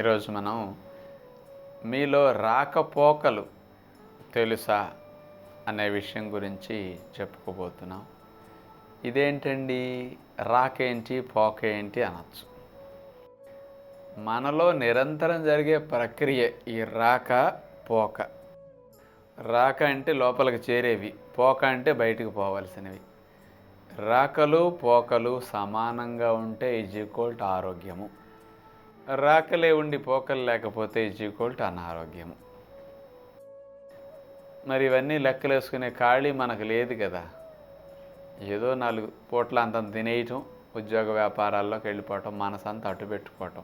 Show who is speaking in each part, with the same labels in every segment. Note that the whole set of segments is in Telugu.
Speaker 1: ఈరోజు మనం మీలో రాకపోకలు తెలుసా అనే విషయం గురించి చెప్పుకోబోతున్నాం. ఇదేంటండి, రాకేంటి పోకేంటి అనొచ్చు. మనలో నిరంతరం జరిగే ప్రక్రియ ఈ రాక పోక. రాక అంటే లోపలికి చేరేవి, పోక అంటే బయటికి పోవలసినవి. రాకలు పోకలు సమానంగా ఉంటే ఈజ్ ఆరోగ్యము. రాకలే ఉండి పోకలు లేకపోతే ఈజ్ అనారోగ్యము. మరి ఇవన్నీ లెక్కలేసుకునే ఖాళీ మనకు లేదు కదా. ఏదో 4 పూట్ల అంతంత తినేయటం, ఉద్యోగ వ్యాపారాల్లోకి వెళ్ళిపోవటం, మనసంతా అటు పెట్టుకోవటం.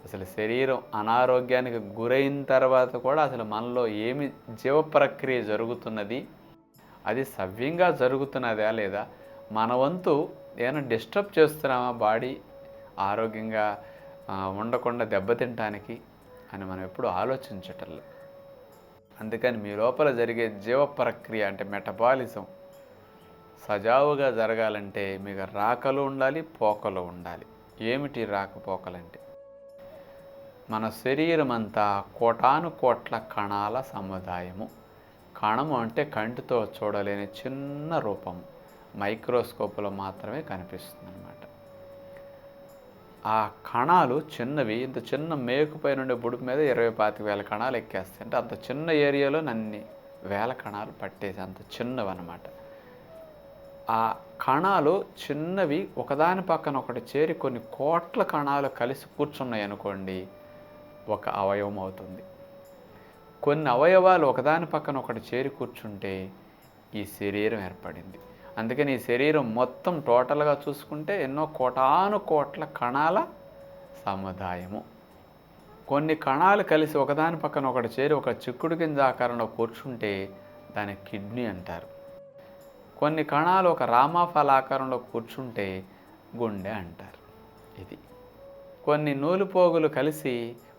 Speaker 1: అసలు శరీరం అనారోగ్యానికి గురైన తర్వాత కూడా అసలు మనలో ఏమి జీవ ప్రక్రియ జరుగుతున్నది, అది సవ్యంగా జరుగుతున్నదా లేదా, మన వంతు ఏమైనా డిస్టర్బ్ చేస్తున్నామా బాడీ ఆరోగ్యంగా ఉండకుండా దెబ్బతింటానికి అని మనం ఎప్పుడు ఆలోచించటంలో. అందుకని మీ లోపల జరిగే జీవ ప్రక్రియ అంటే మెటబాలిజం సజావుగా జరగాలంటే మీకు రాకలు ఉండాలి, పోకలు ఉండాలి. ఏమిటి రాకపోకలంటే, మన శరీరం అంతా కోటాను కోట్ల కణాల సముదాయము. కణము అంటే కంటితో చూడలేని చిన్న రూపం, మైక్రోస్కోప్లో మాత్రమే కనిపిస్తుంది అన్నమాట. ఆ కణాలు చిన్నవి, ఇంత చిన్న మేకుపై నుండి బుడుపు మీద 20-25 కణాలు ఎక్కేస్తాయి. అంటే అంత చిన్న ఏరియాలో అన్ని వేల కణాలు పట్టేసి అంత చిన్నవి అన్నమాట. ఆ కణాలు చిన్నవి ఒకదాని పక్కన ఒకటి చేరి కొన్ని కోట్ల కణాలు కలిసి కూర్చున్నాయి అనుకోండి, ఒక అవయవం అవుతుంది. కొన్ని అవయవాలు ఒకదాని పక్కన ఒకటి చేరి కూర్చుంటే ఈ శరీరం ఏర్పడింది. అందుకని ఈ శరీరం మొత్తం టోటల్గా చూసుకుంటే ఎన్నో కోటాను కోట్ల కణాల సముదాయము. కొన్ని కణాలు కలిసి ఒకదాని పక్కన ఒకటి చేరి ఒక చిక్కుడు గింజ ఆకారంలో కూర్చుంటే దాన్ని కిడ్నీ అంటారు. కొన్ని కణాలు ఒక రామాఫల ఆకారంలో కూర్చుంటే గుండె అంటారు. ఇది కొన్ని నూలుపోగులు కలిసి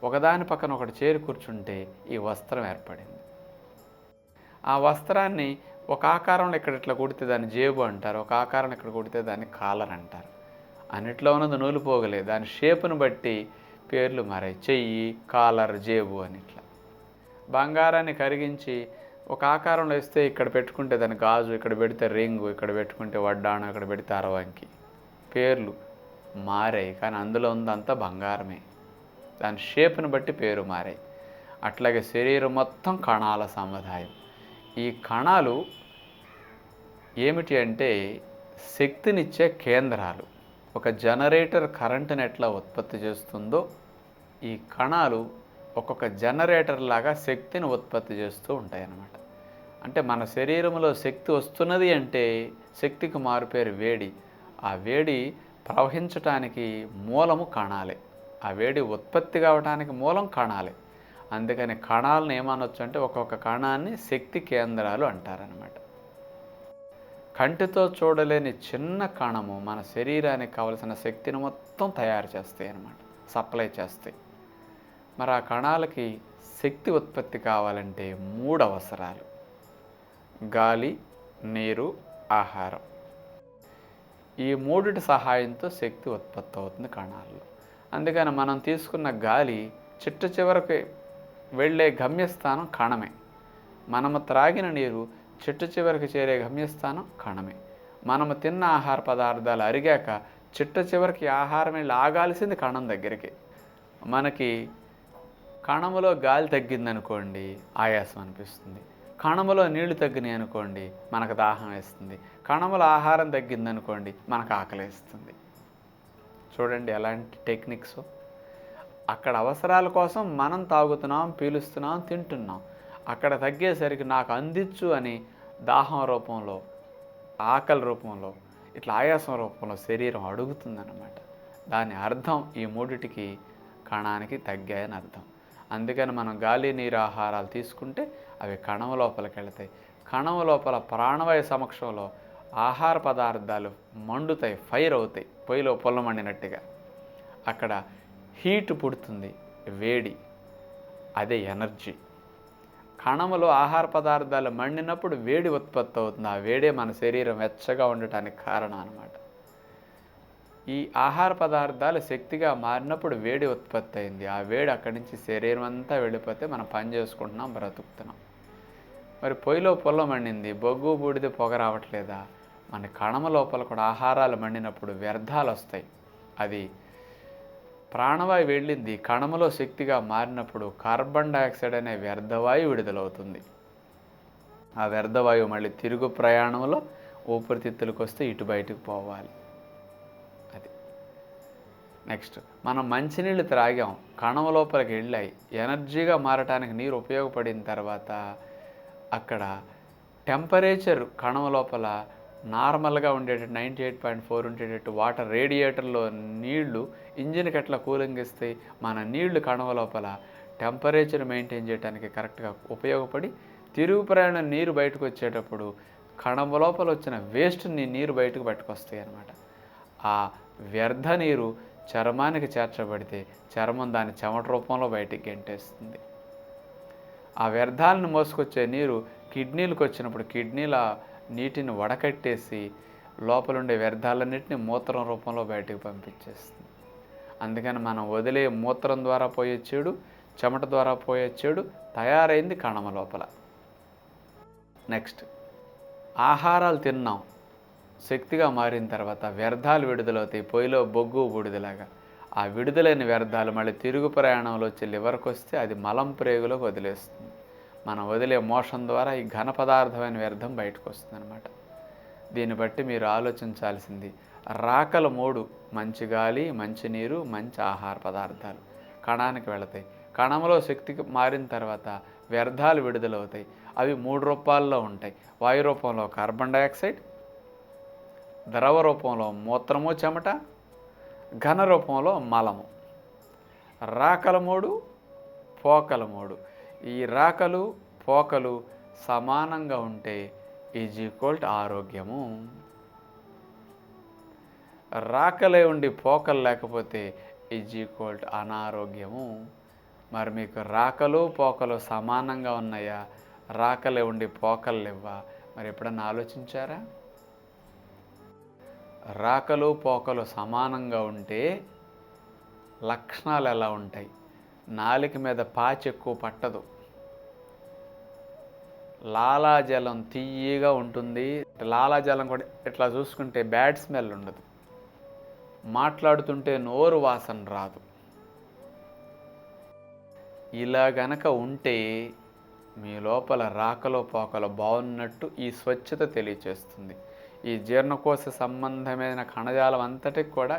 Speaker 1: ఒకదాని పక్కన ఒకటి చేరి కూర్చుంటే ఈ వస్త్రం ఏర్పడింది. ఆ వస్త్రాన్ని ఒక ఆకారంలో ఇక్కడ ఇట్లా కుడితే దాన్ని జేబు అంటారు, ఒక ఆకారం ఇక్కడ కుడితే దాన్ని కాలర్ అంటారు. అన్నిట్లో ఉన్నది నూలుపోగలే, దాని షేపును బట్టి పేర్లు మారాయి. చెయ్యి, కాలర్, జేబు అని. ఇట్లా బంగారాన్ని కరిగించి ఒక ఆకారంలో ఇస్తే ఇక్కడ పెట్టుకుంటే దాని గాజు, ఇక్కడ పెడితే రింగు, ఇక్కడ పెట్టుకుంటే వడ్డాణం, ఇక్కడ పెడితే అరవంకి. పేర్లు మారాయి కానీ అందులో ఉందంతా బంగారమే. దాని షేప్ను బట్టి పేరు మారాయి. అట్లాగే శరీరం మొత్తం కణాల సముదాయం. ఈ కణాలు ఏమిటి అంటే శక్తినిచ్చే కేంద్రాలు. ఒక జనరేటర్ కరెంటుని ఎట్లా ఉత్పత్తి చేస్తుందో ఈ కణాలు ఒక్కొక్క జనరేటర్ లాగా శక్తిని ఉత్పత్తి చేస్తూ ఉంటాయి అన్నమాట. అంటే మన శరీరంలో శక్తి వస్తున్నది అంటే శక్తికి మారుపేరు వేడి. ఆ వేడి ప్రవహించటానికి మూలము కణాలే, ఆ వేడి ఉత్పత్తి కావడానికి మూలం కణాలే. అందుకని కణాలను ఏమనొచ్చు అంటే ఒక్కొక్క కణాన్ని శక్తి కేంద్రాలు అంటారనమాట. కంటితో చూడలేని చిన్న కణము మన శరీరానికి కావలసిన శక్తిని మొత్తం తయారు చేస్తాయి అన్నమాట, సప్లై చేస్తాయి. మరి ఆ కణాలకి శక్తి ఉత్పత్తి కావాలంటే 3 అవసరాలు: గాలి, నీరు, ఆహారం. ఈ 3 సహాయంతో శక్తి ఉత్పత్తి అవుతుంది కణాల్లో. అందుకని మనం తీసుకున్న గాలి చిట్ట చివరికి వెళ్ళే గమ్యస్థానం కణమే. మనము త్రాగిన నీరు చిట్ట చివరికి చేరే గమ్యస్థానం కణమే. మనము తిన్న ఆహార పదార్థాలు అరిగాక చిట్ట చివరికి ఆహారం వెళ్ళి ఆగాల్సింది కణం దగ్గరికి. మనకి కణములో గాలి తగ్గిందనుకోండి ఆయాసం అనిపిస్తుంది, కణములో నీళ్లు తగ్గినాయి అనుకోండి మనకు దాహం వేస్తుంది, కణముల ఆహారం తగ్గిందనుకోండి మనకు ఆకలిస్తుంది. చూడండి ఎలాంటి టెక్నిక్స్. అక్కడ అవసరాల కోసం మనం తాగుతున్నాం, పీలుస్తున్నాం, తింటున్నాం. అక్కడ తగ్గేసరికి నాకు అందించు అని దాహం రూపంలో, ఆకలి రూపంలో, ఇట్లా ఆయాసం రూపంలో శరీరం అడుగుతుందన్నమాట. దాని అర్థం ఈ 3టికి కణానికి తగ్గాయని అర్థం. అందుకని మనం గాలి, నీరు, ఆహారాలు తీసుకుంటే అవి కణం లోపలికి వెళతాయి. కణం లోపల ప్రాణవాయు సమక్షంలో ఆహార పదార్థాలు మండుతాయి, ఫైర్ అవుతాయి, పొయ్యిలో పొల్ల మండినట్టుగా. అక్కడ హీట్ పుడుతుంది, వేడి, అదే ఎనర్జీ. కణములో ఆహార పదార్థాలు మండినప్పుడు వేడి ఉత్పత్తి అవుతుంది. ఆ వేడే మన శరీరం వెచ్చగా ఉండటానికి కారణం అన్నమాట. ఈ ఆహార పదార్థాలు శక్తిగా మారినప్పుడు వేడి ఉత్పత్తి అయింది. ఆ వేడి అక్కడి నుంచి శరీరం అంతా వెళ్ళిపోతే మనం పని చేసుకుంటున్నాం, బ్రతుకుతున్నాం. మరి పొయ్యిలో పుల్ల మండింది, బొగ్గు బూడిద పొగ రావట్లేదా? మన కణమ లోపల కూడా ఆహారాలు మండినప్పుడు వ్యర్థాలు వస్తాయి. అది ప్రాణవాయువు వెళ్ళింది, కణములో శక్తిగా మారినప్పుడు కార్బన్ డయాక్సైడ్ అనే వ్యర్థవాయువు విడుదలవుతుంది. ఆ వ్యర్థవాయువు మళ్ళీ తిరుగు ప్రయాణంలో ఊపిరితిత్తులకు వస్తే ఇటు బయటకు పోవాలి. అది నెక్స్ట్, మనం మంచినీళ్ళు త్రాగాం, కణం లోపలికి వెళ్ళాయి, ఎనర్జీగా మారటానికి నీరు ఉపయోగపడిన తర్వాత అక్కడ టెంపరేచర్ కణం లోపల నార్మల్గా ఉండేటట్టు 98.4 ఉండేటట్టు వాటర్ రేడియేటర్లో నీళ్లు ఇంజిన్కి ఎట్లా కూలింగ్ ఇస్తాయి, మన నీళ్లు కణం లోపల టెంపరేచర్ మెయింటైన్ చేయడానికి కరెక్ట్గా ఉపయోగపడి తిరుగు ప్రయాణం నీరు బయటకు వచ్చేటప్పుడు కణం లోపల వచ్చిన వేస్ట్ని నీరు బయటకు పట్టుకొస్తాయి అన్నమాట. ఆ వ్యర్థ నీరు చర్మానికి చేర్చబడితే చర్మం దాని చెమట రూపంలో బయటికి గెంటేస్తుంది. ఆ వ్యర్థాలను మోసుకొచ్చే నీరు కిడ్నీలకు వచ్చినప్పుడు కిడ్నీల నీటిని వడకట్టేసి లోపలుండే వ్యర్థాలన్నింటినీ మూత్రం రూపంలో బయటకు పంపించేస్తుంది. అందుకని మనం వదిలే మూత్రం ద్వారా పోయే చెడు, చెమట ద్వారా పోయే చెడు తయారైంది కణమ లోపల. నెక్స్ట్, ఆహారాలు తిన్నాం, శక్తిగా మారిన తర్వాత వ్యర్థాలు విడుదలవుతాయి, పొయ్యిలో బొగ్గు బూడిదలాగా. ఆ విడుదలైన వ్యర్థాలు మళ్ళీ తిరుగు ప్రయాణంలో వచ్చి లివర్కి వస్తే అది మలం ప్రేగులోకి వదిలేస్తుంది. మనం వదిలే మోషన్ ద్వారా ఈ ఘన పదార్థమైన వ్యర్థం బయటకు వస్తుంది అనమాట. దీన్ని బట్టి మీరు ఆలోచించాల్సింది, రాకల 3: మంచి గాలి, మంచి నీరు, మంచి ఆహార పదార్థాలు కణానికి వెళతాయి. కణంలో శక్తికి మారిన తర్వాత వ్యర్థాలు విడుదలవుతాయి. అవి 3 రూపాల్లో ఉంటాయి. వాయు రూపంలో కార్బన్ డయాక్సైడ్, ద్రవ రూపంలో మూత్రము చెమట, ఘన రూపంలో మలము. రాకల 3, పోకల 3. ఈ రాకలు పోకలు సమానంగా ఉంటే ఆరోగ్యము. రాకలే ఉండి పోకలు లేకపోతే అనారోగ్యము. మరి మీకు రాకలు పోకలు సమానంగా ఉన్నాయా, రాకలే ఉండి పోకలు లేవా? మరి ఎప్పుడన్నా ఆలోచించారా? రాకలు పోకలు సమానంగా ఉంటే లక్షణాలు ఎలా ఉంటాయి? నాలుక మీద పాచి ఎక్కువ పట్టదు, లాలాజలం తీయగా ఉంటుంది. లాలాజలం కూడా ఇట్లా చూసుకుంటే బ్యాడ్ స్మెల్ ఉండదు, మాట్లాడుతుంటే నోరు వాసన రాదు. ఇలా గనక ఉంటే మీ లోపల రాకలో పోకలో బాగున్నట్టు ఈ స్వచ్ఛత తెలియచేస్తుంది. ఈ జీర్ణకోశ సంబంధమైన కణజాలం అంతటికి కూడా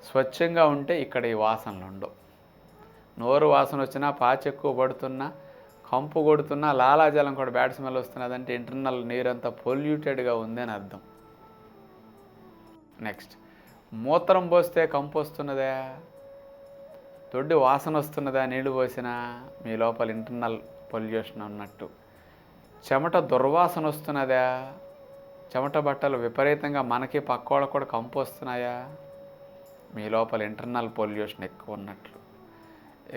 Speaker 1: స్వచ్ఛంగా ఉంటే ఇక్కడ ఈ వాసనలు ఉండవు. నోరు వాసన వచ్చినా, పాచి ఎక్కువ పడుతున్నా, కంపు కొడుతున్నా, లాలాజలం కూడా బ్యాడ్ స్మెల్ వస్తున్నదంటే ఇంటర్నల్ నీరంతా పొల్యూటెడ్గా ఉంది అని అర్థం. నెక్స్ట్, మూత్రం పోస్తే కంపు వస్తున్నదా, దొడ్డి వాసన వస్తున్నదా నీళ్లు పోసినా? మీ లోపల ఇంటర్నల్ పొల్యూషన్ ఉన్నట్టు. చెమట దుర్వాసన వస్తున్నదా? చెమట బట్టలు విపరీతంగా మనకి పక్కోళ్ళకు కూడా కంపు వస్తున్నాయా? మీ లోపల ఇంటర్నల్ పొల్యూషన్ ఎక్కువ ఉన్నట్లు.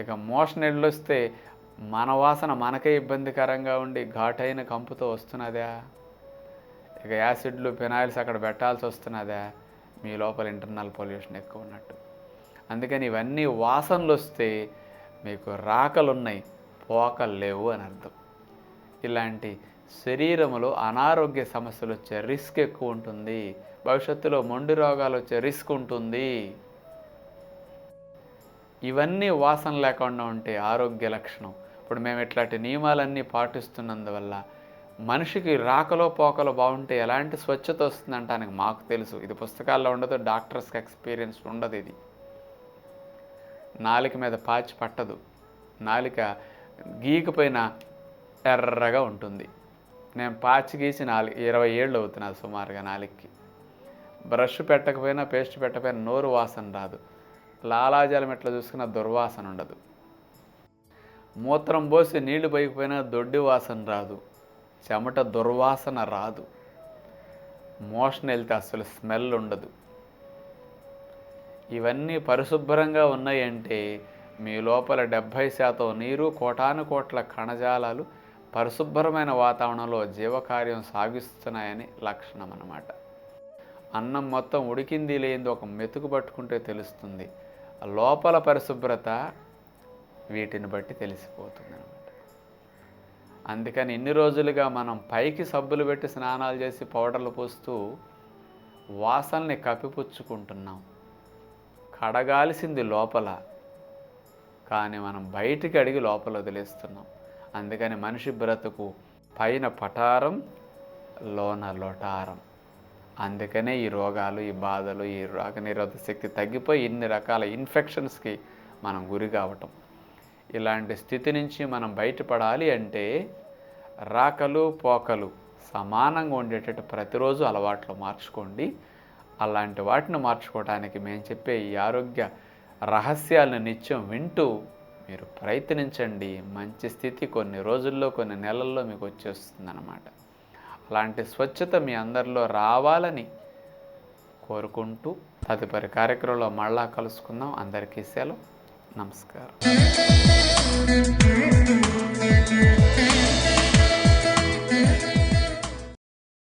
Speaker 1: ఇక మోషన్ వస్తే మన వాసన మనకే ఇబ్బందికరంగా ఉండి ఘాటైన కంపుతో వస్తున్నదా? ఇక యాసిడ్లు ఫినాయిల్స్ అక్కడ పెట్టాల్సి వస్తున్నదా? మీ లోపల ఇంటర్నల్ పొల్యూషన్ ఎక్కువ ఉన్నట్టు. అందుకని ఇవన్నీ వాసనలు వస్తే మీకు రాకలు ఉన్నాయి, పోకలు లేవు అని అర్థం. ఇలాంటి శరీరంలో అనారోగ్య సమస్యలు వచ్చే రిస్క్ ఎక్కువ ఉంటుంది. భవిష్యత్తులో మొండి రోగాలు వచ్చే రిస్క్ ఉంటుంది. ఇవన్నీ వాసన లేకుండా ఉంటే ఆరోగ్య లక్షణం. ఇప్పుడు మేము ఇట్లాంటి నియమాలన్నీ పాటిస్తున్నందువల్ల మనిషికి రాకలో పోకలో బాగుంటే ఎలాంటి స్వచ్ఛత వస్తుందంటానికి మాకు తెలుసు. ఇది పుస్తకాల్లో ఉండదు, డాక్టర్స్కి ఎక్స్పీరియన్స్ ఉండదు. ఇది నాలుక మీద పాచి పట్టదు, నాలుక గీకపోయిన ఎర్రగా ఉంటుంది. నేను పాచి గీసి 20 ఏళ్ళు అవుతున్నది సుమారుగా నాలుగుకి. బ్రష్ పెట్టకపోయినా, పేస్ట్ పెట్టకపోయినా నోరు వాసన రాదు, లాలాజలం ఎట్లా చూసుకున్నా దుర్వాసన ఉండదు. మూత్రం పోసి నీళ్లు పోయిపోయినా దొడ్డి వాసన రాదు, చెమట దుర్వాసన రాదు, మోషన్ వెళ్తే అసలు స్మెల్ ఉండదు. ఇవన్నీ పరిశుభ్రంగా ఉన్నాయంటే మీ లోపల 70% నీరు, కోటాను కోట్ల కణజాలాలు పరిశుభ్రమైన వాతావరణంలో జీవకార్యం సాగిస్తున్నాయని లక్షణం అన్నమాట. అన్నం మొత్తం ఉడికింది లేనిది ఒక మెతుకు పట్టుకుంటే తెలుస్తుంది. లోపల పరిశుభ్రత వీటిని బట్టి తెలిసిపోతుంది అనమాట. అందుకని ఇన్ని రోజులుగా మనం పైకి సబ్బులు పెట్టి స్నానాలు చేసి పౌడర్లు పూస్తూ వాసనని కప్పిపుచ్చుకుంటున్నాం. కడగాల్సింది లోపల, కానీ మనం బయటికి అడిగి లోపల వదిలేస్తున్నాం. అందుకని మనిషి బ్రతుకు పైన పటారం, లోన లొటారం. అందుకనే ఈ రోగాలు, ఈ బాధలు, ఈ రోగనిరోధక శక్తి తగ్గిపోయి ఇన్ని రకాల ఇన్ఫెక్షన్స్కి మనం గురి కావటం. ఇలాంటి స్థితి నుంచి మనం బయటపడాలి అంటే రాకలు పోకలు సమానంగా ఉండేటట్టు ప్రతిరోజు అలవాట్లు మార్చుకోండి. అలాంటి వాటిని మార్చుకోవడానికి మేము చెప్పే ఈ ఆరోగ్య రహస్యాలను నిత్యం వింటూ మీరు ప్రయత్నించండి. మంచి స్థితి కొన్ని రోజుల్లో, కొన్ని నెలల్లో మీకు వచ్చేస్తుందన్నమాట. అలాంటి స్వచ్ఛత మీ అందరిలో రావాలని కోరుకుంటూ తదుపరి కార్యక్రమంలో మళ్ళా కలుసుకుందాం. అందరికీ సెలవు. నమస్కారం.